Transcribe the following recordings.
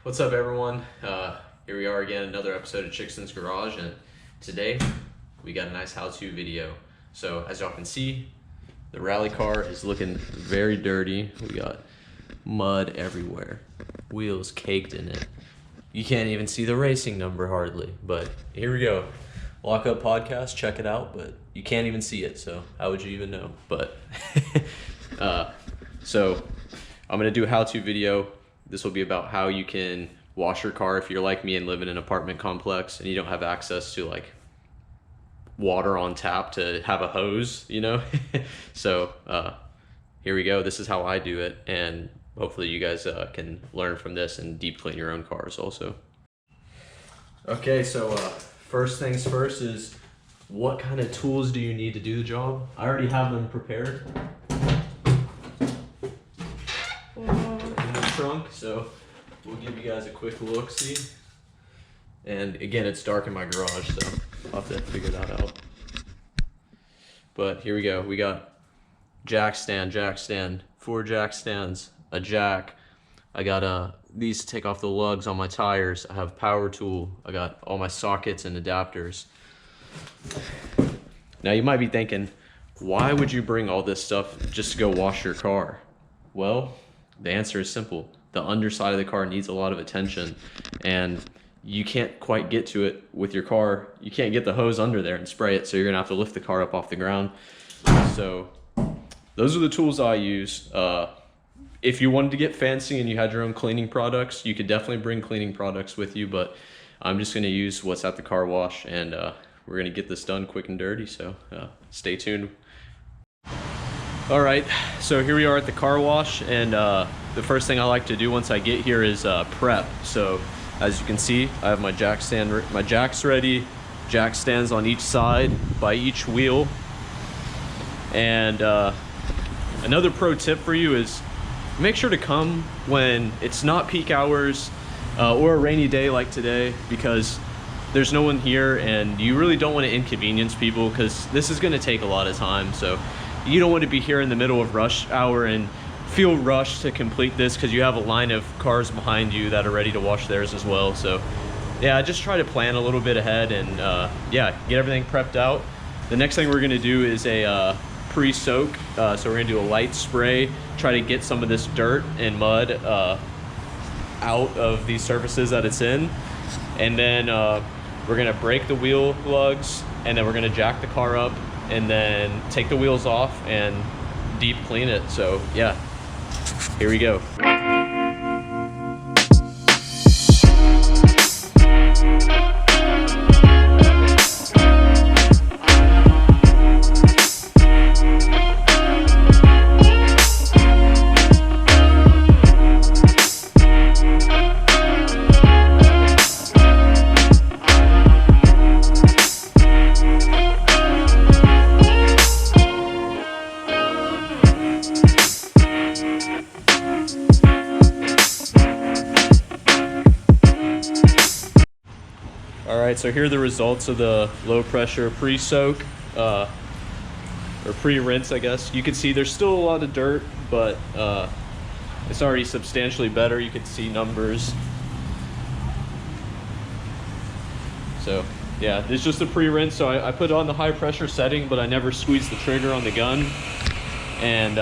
What's up, everyone? Here we are again, another episode of Chickson's Garage, and today we got a nice how-to video. So as y'all can see, the rally car is looking very dirty. We got mud everywhere, wheels caked in it. You can't even see the racing number hardly, but here we go. Lock Up Podcast, check it out, but you can't even see it, so how would you even know? But so I'm gonna do a how-to video. This will be about how you can wash your car if you're like me and live in an apartment complex and you don't have access to like water on tap to have a hose, you know? So here we go. This is how I do it, and hopefully you guys can learn from this and deep clean your own cars also. Okay, so first things first is, what kind of tools do you need to do the job? I already have them prepared in the trunk, so we'll give you guys a quick look-see. And again, it's dark in my garage, so I'll have to figure that out. But here we go. We got jack stand, 4 jack stands, a jack. I got these to take off the lugs on my tires. I have power tool. I got all my sockets and adapters. Now you might be thinking, why would you bring all this stuff just to go wash your car? Well, the answer is simple. The underside of the car needs a lot of attention, and you can't quite get to it with your car. You can't get the hose under there and spray it, so you're gonna have to lift the car up off the ground. So those are the tools I use. If you wanted to get fancy and you had your own cleaning products, you could definitely bring cleaning products with you, but I'm just gonna use what's at the car wash, and we're gonna get this done quick and dirty, so stay tuned. All right, so here we are at the car wash, and the first thing I like to do once I get here is prep. So as you can see, I have my my jacks ready, jack stands on each side by each wheel. And another pro tip for you is make sure to come when it's not peak hours or a rainy day like today, because there's no one here and you really don't want to inconvenience people, because this is going to take a lot of time. So you don't want to be here in the middle of rush hour and feel rushed to complete this, because you have a line of cars behind you that are ready to wash theirs as well. So yeah, just try to plan a little bit ahead and yeah, get everything prepped out. The next thing we're going to do is a pre-soak. So we're going to do a light spray, try to get some of this dirt and mud out of these surfaces that it's in. And then we're going to break the wheel lugs, and then we're going to jack the car up and then take the wheels off and deep clean it. So yeah, here we go. Alright, so here are the results of the low pressure pre-soak, or pre-rinse, I guess. You can see there's still a lot of dirt, but it's already substantially better. You can see numbers. So yeah, it's just a pre-rinse. So I put it on the high pressure setting, but I never squeezed the trigger on the gun. And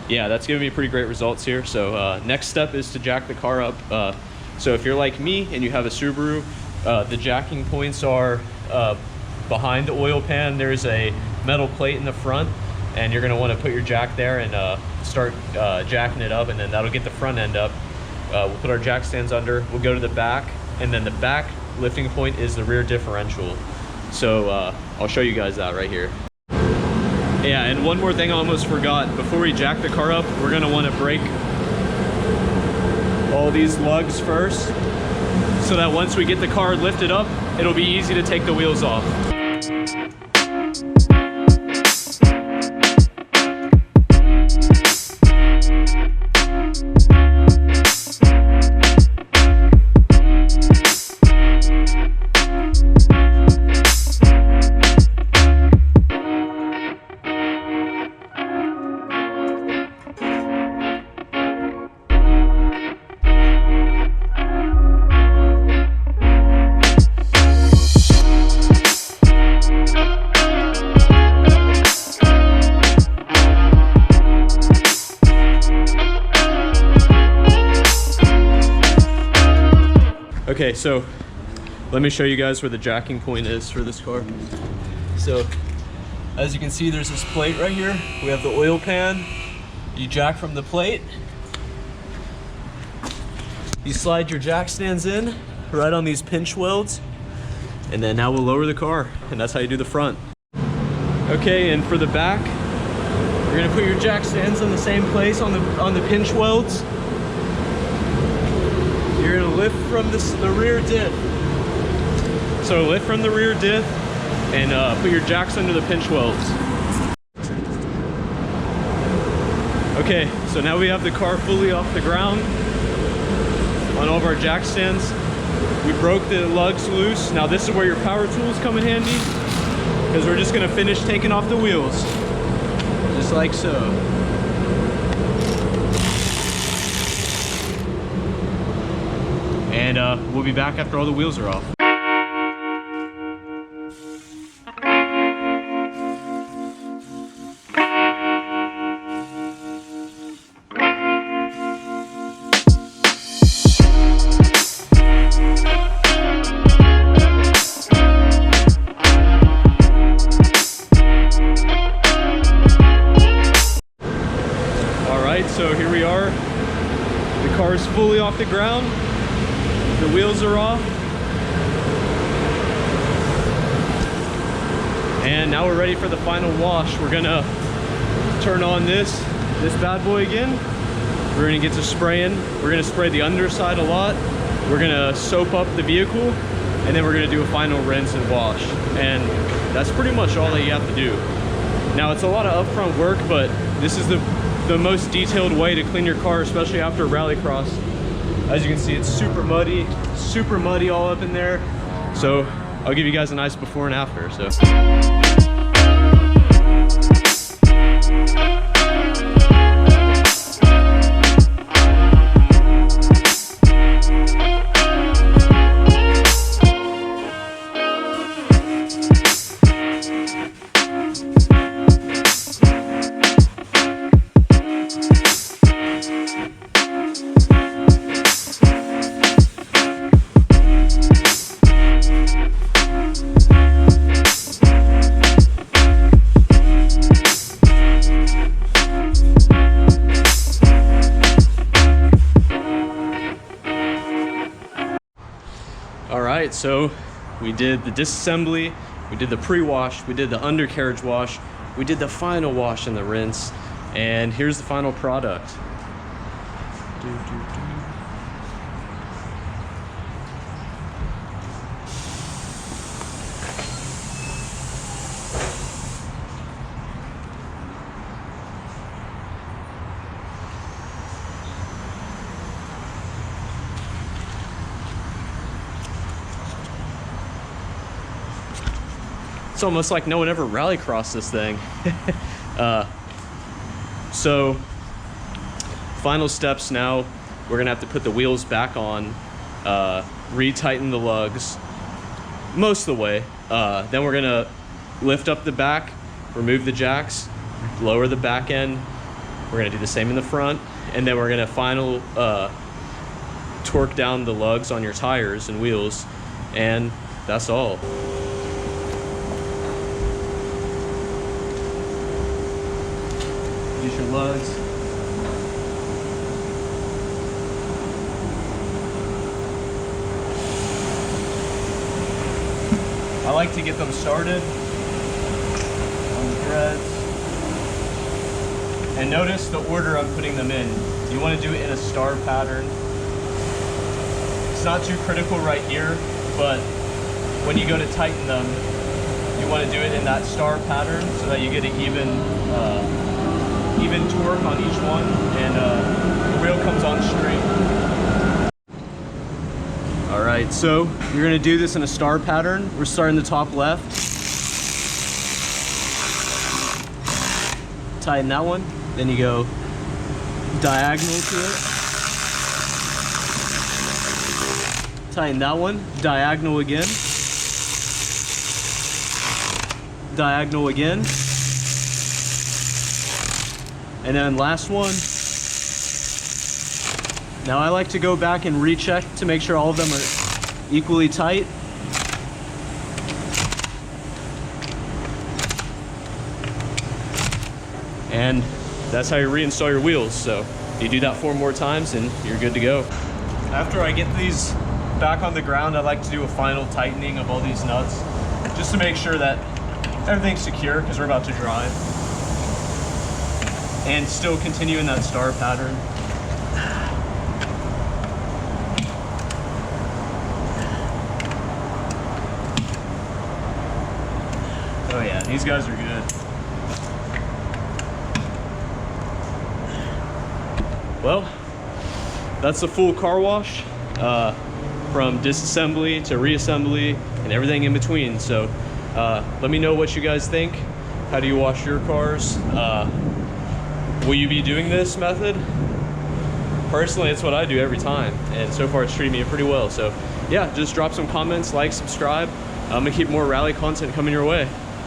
yeah, that's giving me pretty great results here. So next step is to jack the car up. So if you're like me and you have a Subaru, the jacking points are behind the oil pan. There's a metal plate in the front, and you're gonna wanna put your jack there and start jacking it up, and then that'll get the front end up. We'll put our jack stands under, we'll go to the back, and then the back lifting point is the rear differential. So I'll show you guys that right here. Yeah, and one more thing I almost forgot. Before we jack the car up, we're gonna wanna break all these lugs first, so that once we get the car lifted up, it'll be easy to take the wheels off. Okay, so let me show you guys where the jacking point is for this car. So as you can see, there's this plate right here. We have the oil pan. You jack from the plate. You slide your jack stands in right on these pinch welds, and then now we'll lower the car, and that's how you do the front. Okay, and for the back, you're gonna put your jack stands in the same place on the pinch welds. You're gonna lift from the rear diff. So lift from the rear diff and put your jacks under the pinch welds. Okay, so now we have the car fully off the ground on all of our jack stands. We broke the lugs loose. Now this is where your power tools come in handy, because we're just gonna finish taking off the wheels. Just like so. And we'll be back after all the wheels are off. So here we are, the car is fully off the ground, the wheels are off, and now we're ready for the final wash. We're gonna turn on this bad boy again. We're gonna get to spraying. We're gonna spray the underside a lot. We're gonna soap up the vehicle, and then we're gonna do a final rinse and wash. And that's pretty much all that you have to do. Now it's a lot of upfront work, but this is the most detailed way to clean your car, especially after Rallycross. As you can see, it's super muddy all up in there. So I'll give you guys a nice before and after. Alright, so we did the disassembly, we did the pre-wash, we did the undercarriage wash, we did the final wash and the rinse, and here's the final product. It's almost like no one ever rallycrossed this thing. So final steps now, we're gonna have to put the wheels back on, retighten the lugs most of the way. Then we're gonna lift up the back, remove the jacks, lower the back end. We're gonna do the same in the front, and then we're gonna final torque down the lugs on your tires and wheels, and that's all. Use your lugs. I like to get them started on the threads. And notice the order I'm putting them in. You want to do it in a star pattern. It's not too critical right here, but when you go to tighten them, you want to do it in that star pattern so that you get an even torque on each one, and the wheel comes on straight. Alright, so you're going to do this in a star pattern. We're starting the top left. Tighten that one. Then you go diagonal to it. Tighten that one. Diagonal again. Diagonal again. And then last one. Now I like to go back and recheck to make sure all of them equally tight. And that's how you reinstall your wheels. So you do that 4 more times and you're good to go. After I get these back on the ground, I like to do a final tightening of all these nuts just to make sure that everything's secure, because we're about to drive. And still continue in that star pattern. Oh yeah, these guys are good. Well, that's the full car wash, from disassembly to reassembly and everything in between. So let me know what you guys think. How do you wash your cars? Will you be doing this method? Personally, it's what I do every time, and so far it's treated me pretty well. So yeah, just drop some comments, like, subscribe. I'm gonna keep more rally content coming your way.